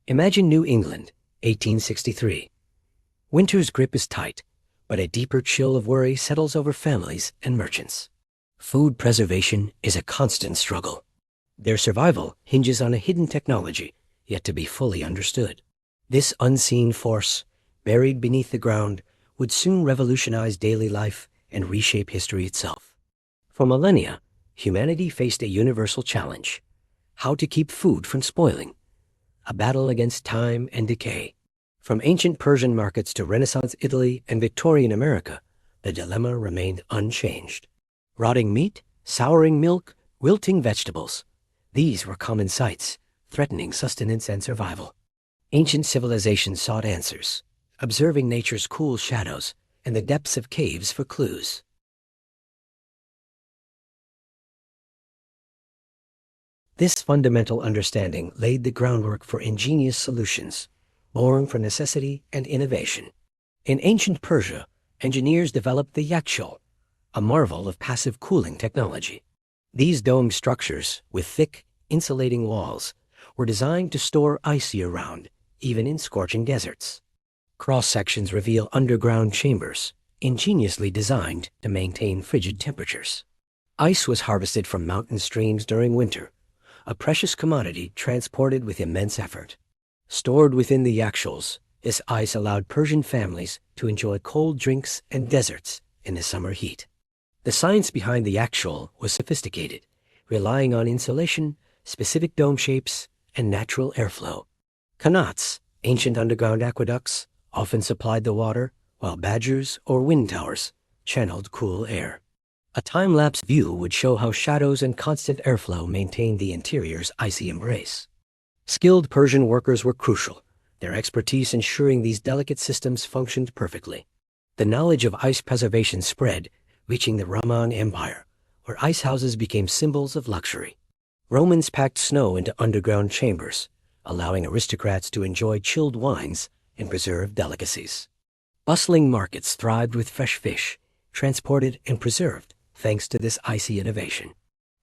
Imagine New England, 1863. Winter's grip is tight, but a deeper chill of worry settles over families and merchants. Food preservation is a constant struggle. Their survival hinges on a hidden technology yet to be fully understood. This unseen force, buried beneath the ground, would soon revolutionize daily life and reshape history itself. For millennia, humanity faced a universal challenge: how to keep food from spoiling. A battle against time and decay. From ancient Persian markets to Renaissance Italy and Victorian America, the dilemma remained unchanged. Rotting meat, souring milk, wilting vegetables. These were common sights, threatening sustenance and survival. Ancient civilizations sought answers, observing nature's cool shadows and the depths of caves for clues. This fundamental understanding laid the groundwork for ingenious solutions, born from necessity and innovation. In ancient Persia, engineers developed the yakhchāl, a marvel of passive cooling technology. These domed structures, with thick, insulating walls, were designed to store ice year-round, even in scorching deserts. Cross-sections reveal underground chambers, ingeniously designed to maintain frigid temperatures. Ice was harvested from mountain streams during winter, a precious commodity transported with immense effort. Stored within the yakhchāls, this ice allowed Persian families to enjoy cold drinks and desserts in the summer heat. The science behind the yakhchāl was sophisticated, relying on insulation, specific dome shapes, and natural airflow. Qanats, ancient underground aqueducts, often supplied the water, while badgers or wind towers channeled cool air. A time-lapse view would show how shadows and constant airflow maintained the interior's icy embrace. Skilled Persian workers were crucial, their expertise ensuring these delicate systems functioned perfectly. The knowledge of ice preservation spread, reaching the Roman Empire, where ice houses became symbols of luxury. Romans packed snow into underground chambers, allowing aristocrats to enjoy chilled wines and preserved delicacies. Bustling markets thrived with fresh fish, transported and preserved thanks to this icy innovation.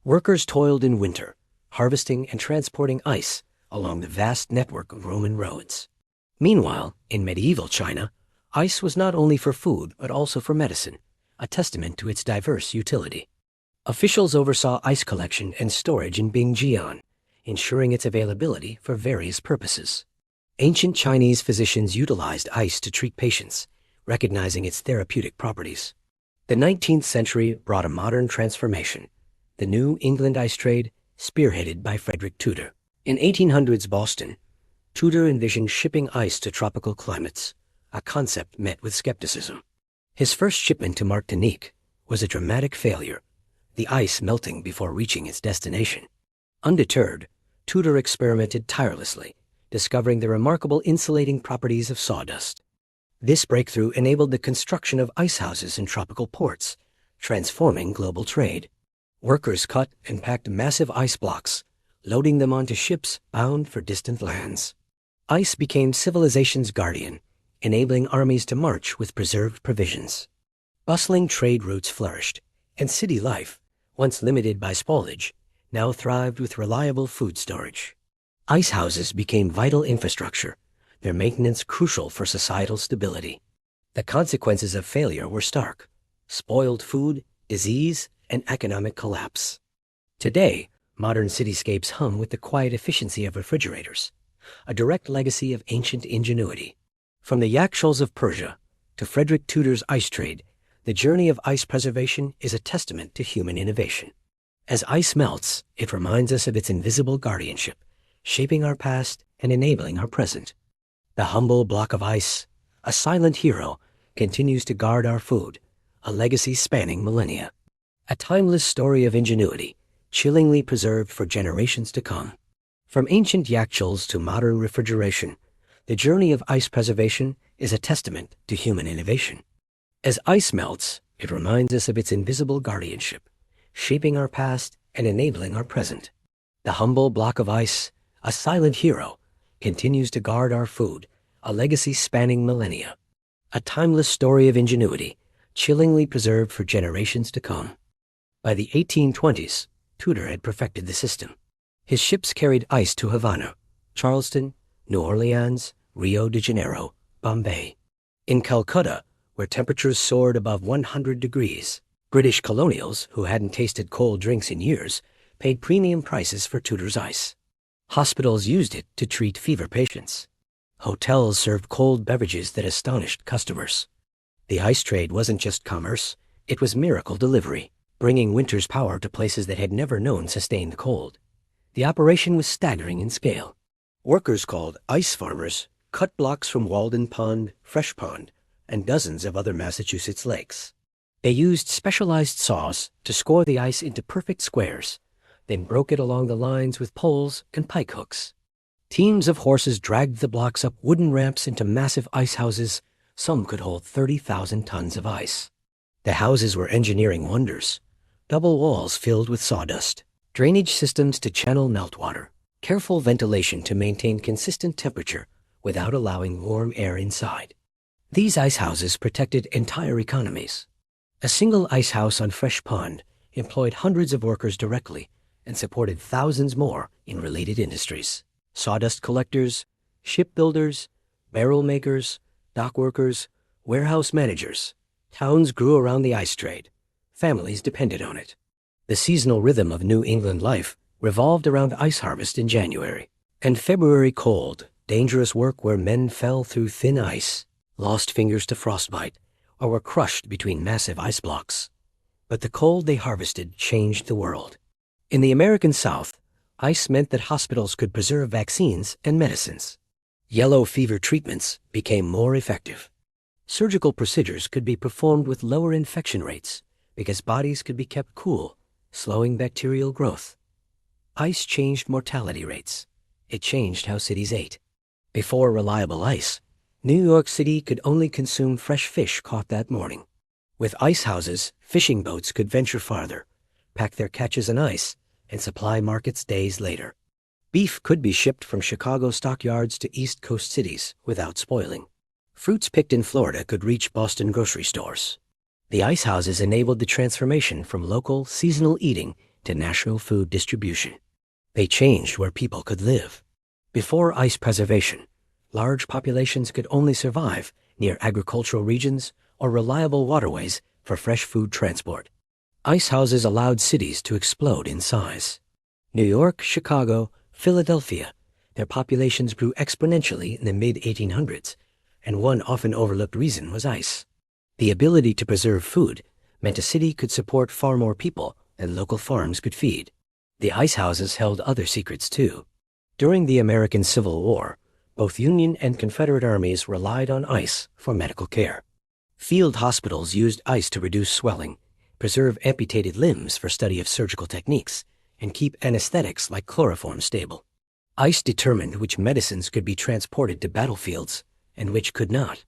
Workers toiled in winter, harvesting and transporting ice along the vast network of Roman roads. Meanwhile, in medieval China, ice was not only for food but also for medicine, a testament to its diverse utility. Officials oversaw ice collection and storage in Bingjian, ensuring its availability for various purposes. Ancient Chinese physicians utilized ice to treat patients, recognizing its therapeutic properties. The 19th century brought a modern transformation, the New England ice trade, spearheaded by Frederick Tudor. In 1800s Boston, Tudor envisioned shipping ice to tropical climates, a concept met with skepticism. His first shipment to Martinique was a dramatic failure, the ice melting before reaching its destination. Undeterred, Tudor experimented tirelessly, discovering the remarkable insulating properties of sawdust. This breakthrough enabled the construction of ice houses in tropical ports, transforming global trade. Workers cut and packed massive ice blocks, loading them onto ships bound for distant lands. Ice became civilization's guardian, enabling armies to march with preserved provisions. Bustling trade routes flourished, and city life, once limited by spoilage, now thrived with reliable food storage. Ice houses became vital infrastructure, their maintenance crucial for societal stability. The consequences of failure were stark: spoiled food, disease, and economic collapse. Today, modern cityscapes hum with the quiet efficiency of refrigerators, a direct legacy of ancient ingenuity. From the yakhchāls of Persia to Frederick Tudor's ice trade, the journey of ice preservation is a testament to human innovation. As ice melts, it reminds us of its invisible guardianship, shaping our past and enabling our present. The humble block of ice, a silent hero, continues to guard our food, a legacy spanning millennia. A timeless story of ingenuity, chillingly preserved for generations to come. From ancient yakhchāls to modern refrigeration, the journey of ice preservation is a testament to human innovation. As ice melts, it reminds us of its invisible guardianship, shaping our past and enabling our present. The humble block of ice, a silent hero, continues to guard our food, a legacy spanning millennia. A timeless story of ingenuity, chillingly preserved for generations to come. By the 1820s, Tudor had perfected the system. His ships carried ice to Havana, Charleston, New Orleans, Rio de Janeiro, Bombay. In Calcutta, where temperatures soared above 100 degrees, British colonials, who hadn't tasted cold drinks in years, paid premium prices for Tudor's ice. Hospitals used it to treat fever patients. Hotels served cold beverages that astonished customers. The ice trade wasn't just commerce, it was miracle delivery, bringing winter's power to places that had never known sustained cold. The operation was staggering in scale. Workers called ice farmers cut blocks from Walden Pond, Fresh Pond, and dozens of other Massachusetts lakes. They used specialized saws to score the ice into perfect squares, then broke it along the lines with poles and pike hooks. Teams of horses dragged the blocks up wooden ramps into massive ice houses. Some could hold 30,000 tons of ice. The houses were engineering wonders. Double walls filled with sawdust, drainage systems to channel meltwater, careful ventilation to maintain consistent temperature without allowing warm air inside. These ice houses protected entire economies. A single ice house on Fresh Pond employed hundreds of workers directly and supported thousands more in related industries. Sawdust collectors, shipbuilders, barrel makers, dock workers, warehouse managers. Towns grew around the ice trade. Families depended on it. The seasonal rhythm of New England life revolved around ice harvest in January, and February cold, dangerous work where men fell through thin ice, lost fingers to frostbite, or were crushed between massive ice blocks. But the cold they harvested changed the world. In the American South, ice meant that hospitals could preserve vaccines and medicines. Yellow fever treatments became more effective. Surgical procedures could be performed with lower infection rates because bodies could be kept cool, slowing bacterial growth. Ice changed mortality rates. It changed how cities ate. Before reliable ice, New York City could only consume fresh fish caught that morning. With ice houses, fishing boats could venture farther, pack their catches in ice, and supply markets days later. Beef could be shipped from Chicago stockyards to East Coast cities without spoiling. Fruits picked in Florida could reach Boston grocery stores. The ice houses enabled the transformation from local, seasonal eating to national food distribution. They changed where people could live. Before ice preservation, large populations could only survive near agricultural regions or reliable waterways for fresh food transport. Ice houses allowed cities to explode in size. New York, Chicago, Philadelphia, their populations grew exponentially in the mid-1800s, and one often overlooked reason was ice. The ability to preserve food meant a city could support far more people than local farms could feed. The ice houses held other secrets too. During the American Civil War, both Union and Confederate armies relied on ice for medical care. Field hospitals used ice to reduce swelling, preserve amputated limbs for study of surgical techniques, and keep anesthetics like chloroform stable. Ice determined which medicines could be transported to battlefields and which could not.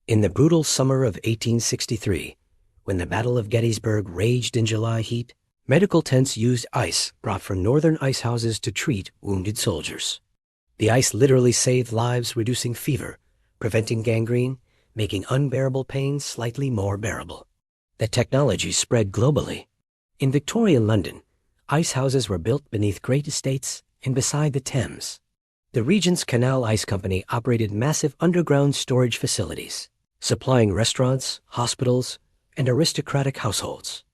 In the brutal summer of 1863, when the Battle of Gettysburg raged in July heat, medical tents used ice brought from northern ice houses to treat wounded soldiers. The ice literally saved lives, reducing fever, preventing gangrene, making unbearable pain slightly more bearable. The technology spread globally. In Victorian London, ice houses were built beneath great estates and beside the Thames. The Regent's Canal Ice Company operated massive underground storage facilities, supplying restaurants, hospitals, and aristocratic households.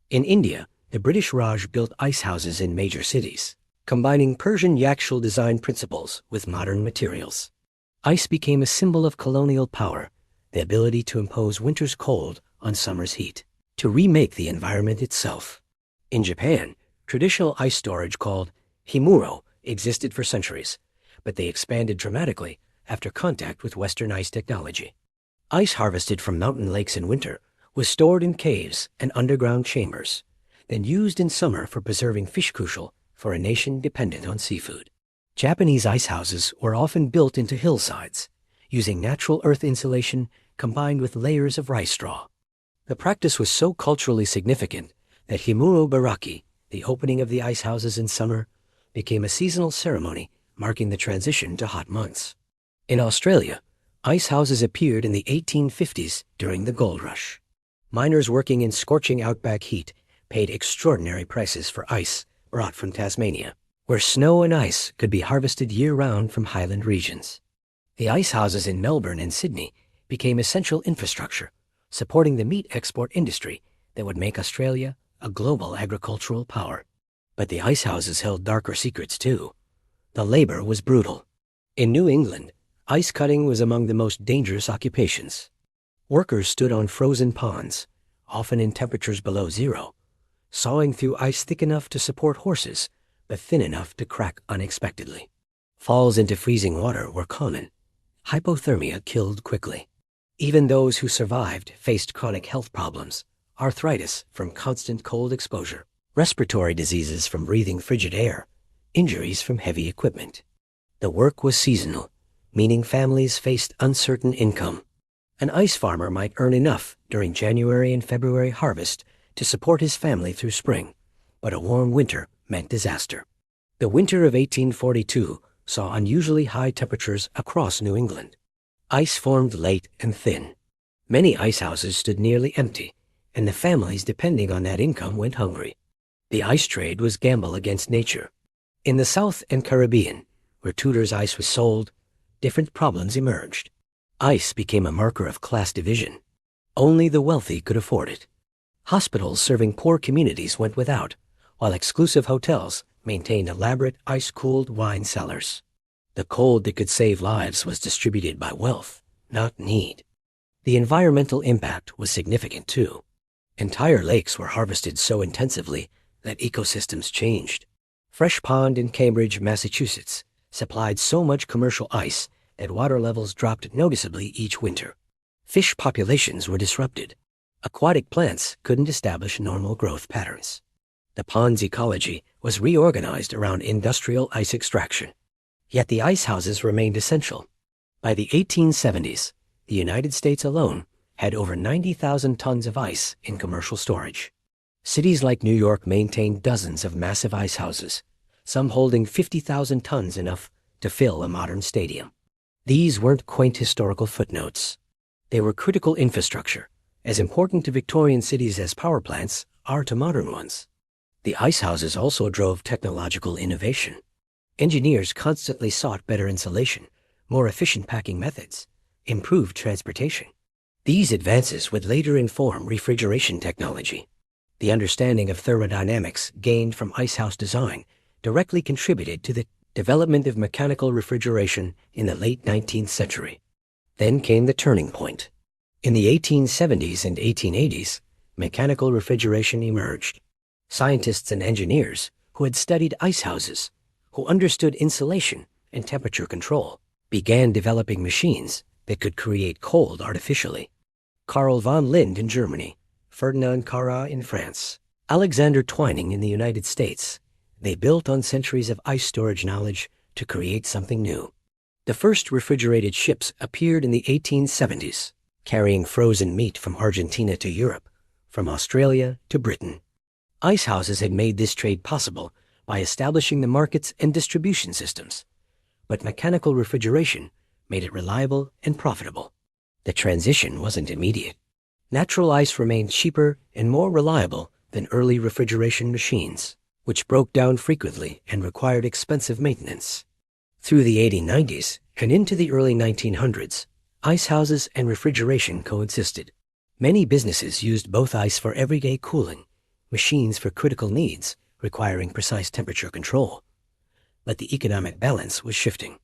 In India, the British Raj built ice houses in major cities, combining Persian yakhchāl design principles with modern materials. Ice became a symbol of colonial power, the ability to impose winter's cold on summer's heat, to remake the environment itself. In Japan, traditional ice storage called himuro existed for centuries, but they expanded dramatically after contact with Western ice technology. Ice harvested from mountain lakes in winter was stored in caves and underground chambers, then used in summer for preserving fish crucial for a nation dependent on seafood. Japanese ice houses were often built into hillsides, using natural earth insulation combined with layers of rice straw. The practice was so culturally significant that Himuro Baraki, the opening of the ice houses in summer, became a seasonal ceremony marking the transition to hot months. In Australia, ice houses appeared in the 1850s during the gold rush. Miners working in scorching outback heat paid extraordinary prices for ice brought from Tasmania, where snow and ice could be harvested year-round from highland regions. The ice houses in Melbourne and Sydney became essential infrastructure, supporting the meat export industry that would make Australia a global agricultural power. But the ice houses held darker secrets too. The labor was brutal. In New England, ice cutting was among the most dangerous occupations. Workers stood on frozen ponds, often in temperatures below zero, sawing through ice thick enough to support horses, but thin enough to crack unexpectedly. Falls into freezing water were common. Hypothermia killed quickly. Even those who survived faced chronic health problems, arthritis from constant cold exposure, respiratory diseases from breathing frigid air, injuries from heavy equipment. The work was seasonal, meaning families faced uncertain income. An ice farmer might earn enough during January and February harvest to support his family through spring, but a warm winter meant disaster. The winter of 1842 saw unusually high temperatures across New England. Ice formed late and thin. Many ice houses stood nearly empty, and the families depending on that income went hungry. The ice trade was gamble against nature. In the South and Caribbean, where Tudor's ice was sold, different problems emerged. Ice became a marker of class division. Only the wealthy could afford it. Hospitals serving poor communities went without, while exclusive hotels maintained elaborate ice-cooled wine cellars. The cold that could save lives was distributed by wealth, not need. The environmental impact was significant too. Entire lakes were harvested so intensively that ecosystems changed. Fresh Pond in Cambridge, Massachusetts, supplied so much commercial ice that water levels dropped noticeably each winter. Fish populations were disrupted. Aquatic plants couldn't establish normal growth patterns. The pond's ecology was reorganized around industrial ice extraction. Yet the ice houses remained essential. By the 1870s, the United States alone had over 90,000 tons of ice in commercial storage. Cities like New York maintained dozens of massive ice houses, some holding 50,000 tons, enough to fill a modern stadium. These weren't quaint historical footnotes. They were critical infrastructure, as important to Victorian cities as power plants are to modern ones. The ice houses also drove technological innovation. Engineers constantly sought better insulation, more efficient packing methods, improved transportation. These advances would later inform refrigeration technology. The understanding of thermodynamics gained from icehouse design directly contributed to the development of mechanical refrigeration in the late 19th century. Then came the turning point. In the 1870s and 1880s, mechanical refrigeration emerged. Scientists and engineers who had studied ice houses, who understood insulation and temperature control, began developing machines that could create cold artificially. Carl von Linde in Germany, Ferdinand Carrat in France, Alexander Twining in the United States. They built on centuries of ice storage knowledge to create something new. The first refrigerated ships appeared in the 1870s, carrying frozen meat from Argentina to Europe, from Australia to Britain. Ice houses had made this trade possible by establishing the markets and distribution systems, but mechanical refrigeration made it reliable and profitable. The transition wasn't immediate. Natural ice remained cheaper and more reliable than early refrigeration machines, which broke down frequently and required expensive maintenance. Through the 1890s and into the early 1900s, ice houses and refrigeration coexisted. Many businesses used both ice for everyday cooling, machines for critical needs requiring precise temperature control. But the economic balance was shifting.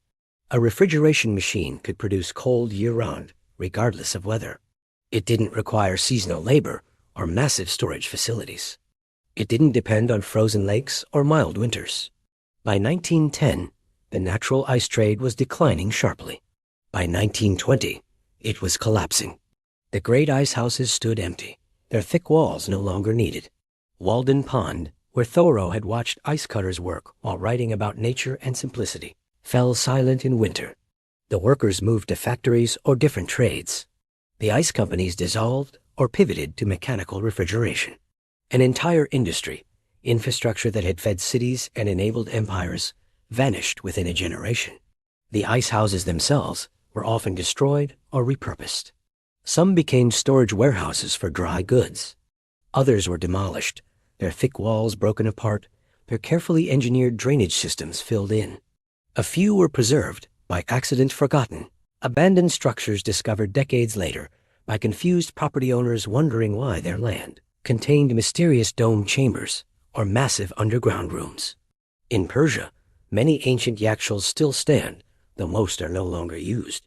A refrigeration machine could produce cold year-round, regardless of weather. It didn't require seasonal labor or massive storage facilities. It didn't depend on frozen lakes or mild winters. By 1910, the natural ice trade was declining sharply. By 1920, it was collapsing. The great ice houses stood empty, their thick walls no longer needed. Walden Pond, where Thoreau had watched ice cutters work while writing about nature and simplicity, fell silent in winter. The workers moved to factories or different trades. The ice companies dissolved or pivoted to mechanical refrigeration. An entire industry, infrastructure that had fed cities and enabled empires, vanished within a generation. The ice houses themselves were often destroyed or repurposed. Some became storage warehouses for dry goods. Others were demolished, their thick walls broken apart, their carefully engineered drainage systems filled in. A few were preserved, by accident forgotten, Abandoned structures discovered decades later by confused property owners wondering why their land contained mysterious dome chambers or massive underground rooms. In Persia, many ancient yakhchāls still stand, though most are no longer used.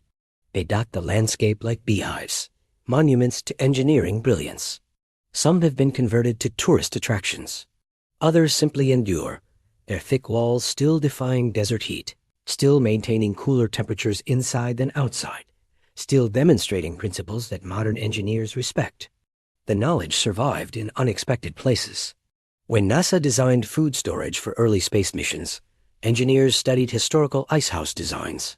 They dot the landscape like beehives, monuments to engineering brilliance. Some have been converted to tourist attractions. Others simply endure, their thick walls still defying desert heat, still maintaining cooler temperatures inside than outside, still demonstrating principles that modern engineers respect. The knowledge survived in unexpected places. When NASA designed food storage for early space missions, engineers studied historical icehouse designs.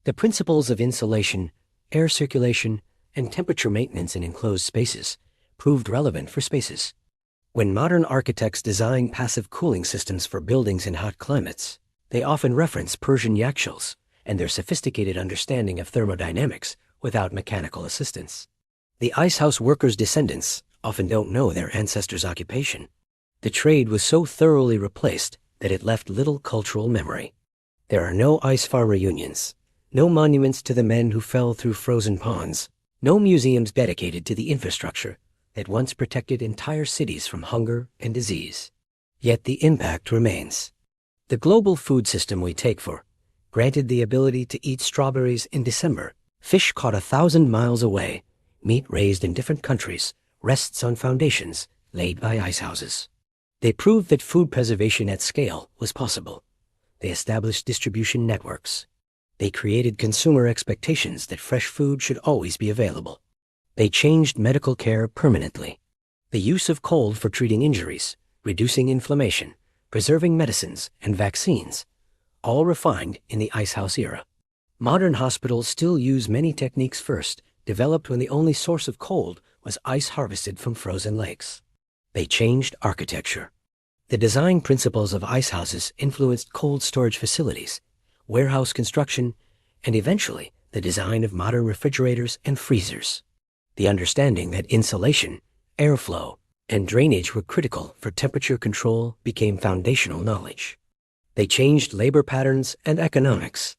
The principles of insulation, air circulation, and temperature maintenance in enclosed spaces proved relevant for spaces. When modern architects design passive cooling systems for buildings in hot climates, they often reference Persian yakhchāls and their sophisticated understanding of thermodynamics without mechanical assistance. The icehouse workers' descendants often don't know their ancestors' occupation. The trade was so thoroughly replaced that it left little cultural memory. There are no ice farm reunions, no monuments to the men who fell through frozen ponds, no museums dedicated to the infrastructure that once protected entire cities from hunger and disease. Yet the impact remains. The global food system we take for granted the ability to eat strawberries in December, fish caught 1,000 miles away, meat raised in different countries, rests on foundations laid by icehouses. They proved that food preservation at scale was possible. They established distribution networks. They created consumer expectations that fresh food should always be available. They changed medical care permanently. The use of cold for treating injuries, reducing inflammation, preserving medicines, and vaccines, all refined in the icehouse era. Modern hospitals still use many techniques first developed when the only source of cold was ice harvested from frozen lakes. They changed architecture. The design principles of icehouses influenced cold storage facilities, warehouse construction, and eventually the design of modern refrigerators and freezers. The understanding that insulation, airflow, and drainage were critical for temperature control became foundational knowledge. They changed labor patterns and economics.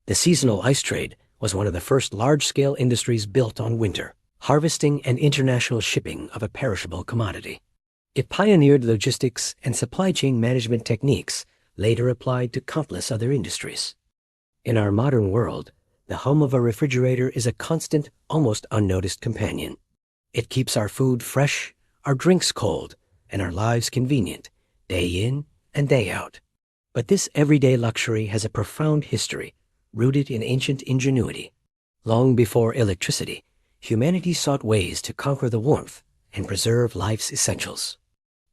The seasonal ice trade was one of the first large-scale industries built on winter, harvesting and international shipping of a perishable commodity. It pioneered logistics and supply chain management techniques later applied to countless other industries. In our modern world, the hum of a refrigerator is a constant, almost unnoticed companion. It keeps our food fresh, our drinks cold, and our lives convenient, day in and day out. But this everyday luxury has a profound history, rooted in ancient ingenuity. Long before electricity, humanity sought ways to conquer the warmth and preserve life's essentials.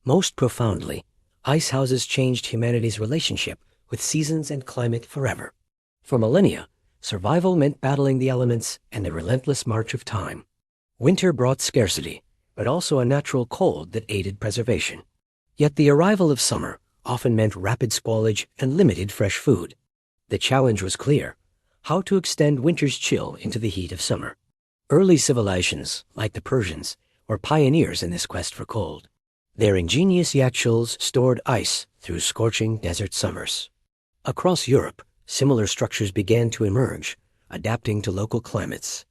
Most profoundly, icehouses changed humanity's relationship with seasons and climate forever. For millennia, survival meant battling the elements and the relentless march of time. Winter brought scarcity, but also a natural cold that aided preservation. Yet the arrival of summer often meant rapid squalage and limited fresh food. The challenge was clear: how to extend winter's chill into the heat of summer. Early civilizations, like the Persians, were pioneers in this quest for cold. Their ingenious yakhchāls stored ice through scorching desert summers. Across Europe, similar structures began to emerge, adapting to local climates.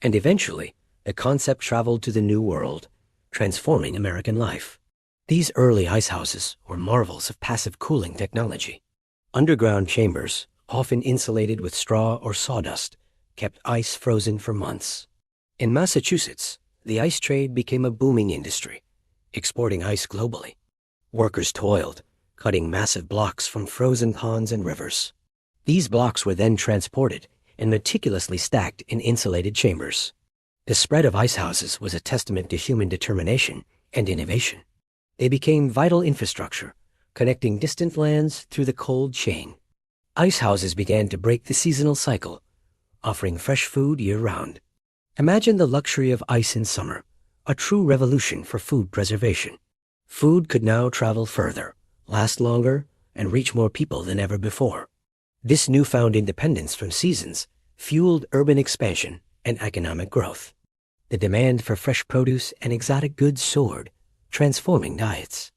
And eventually, the concept traveled to the New World, transforming American life. These early icehouses were marvels of passive cooling technology. Underground chambers, often insulated with straw or sawdust, kept ice frozen for months. In Massachusetts, the ice trade became a booming industry, exporting ice globally. Workers toiled, cutting massive blocks from frozen ponds and rivers. These blocks were then transported and meticulously stacked in insulated chambers. The spread of icehouses was a testament to human determination and innovation. They became vital infrastructure, connecting distant lands through the cold chain. Icehouses began to break the seasonal cycle, offering fresh food year-round. Imagine the luxury of ice in summer, a true revolution for food preservation. Food could now travel further, last longer, and reach more people than ever before. This newfound independence from seasons fueled urban expansion and economic growth. The demand for fresh produce and exotic goods soared, transforming diets.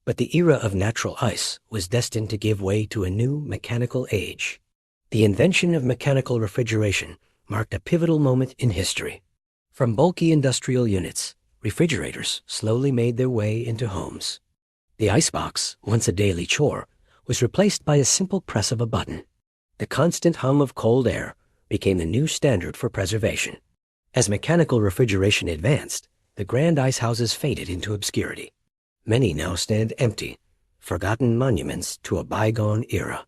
But the era of natural ice was destined to give way to a new mechanical age. The invention of mechanical refrigeration marked a pivotal moment in history. From bulky industrial units, refrigerators slowly made their way into homes. The icebox, once a daily chore, was replaced by a simple press of a button. The constant hum of cold air became the new standard for preservation. As mechanical refrigeration advanced, the grand ice houses faded into obscurity. Many now stand empty, forgotten monuments to a bygone era.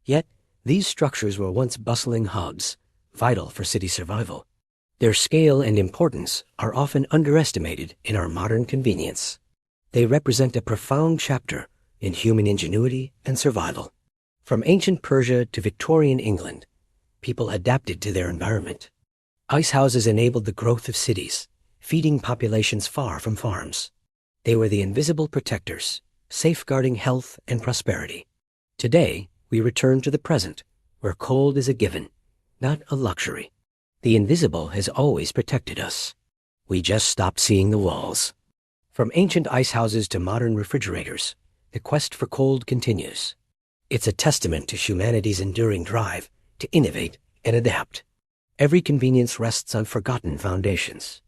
Yet, these structures were once bustling hubs, vital for city survival. Their scale and importance are often underestimated in our modern convenience. They represent a profound chapter in human ingenuity and survival. From ancient Persia to Victorian England, people adapted to their environment. Ice houses enabled the growth of cities, feeding populations far from farms. They were the invisible protectors, safeguarding health and prosperity. Today, we return to the present, where cold is a given, not a luxury. The invisible has always protected us. We just stopped seeing the walls. From ancient ice houses to modern refrigerators, the quest for cold continues. It's a testament to humanity's enduring drive to innovate and adapt. Every convenience rests on forgotten foundations.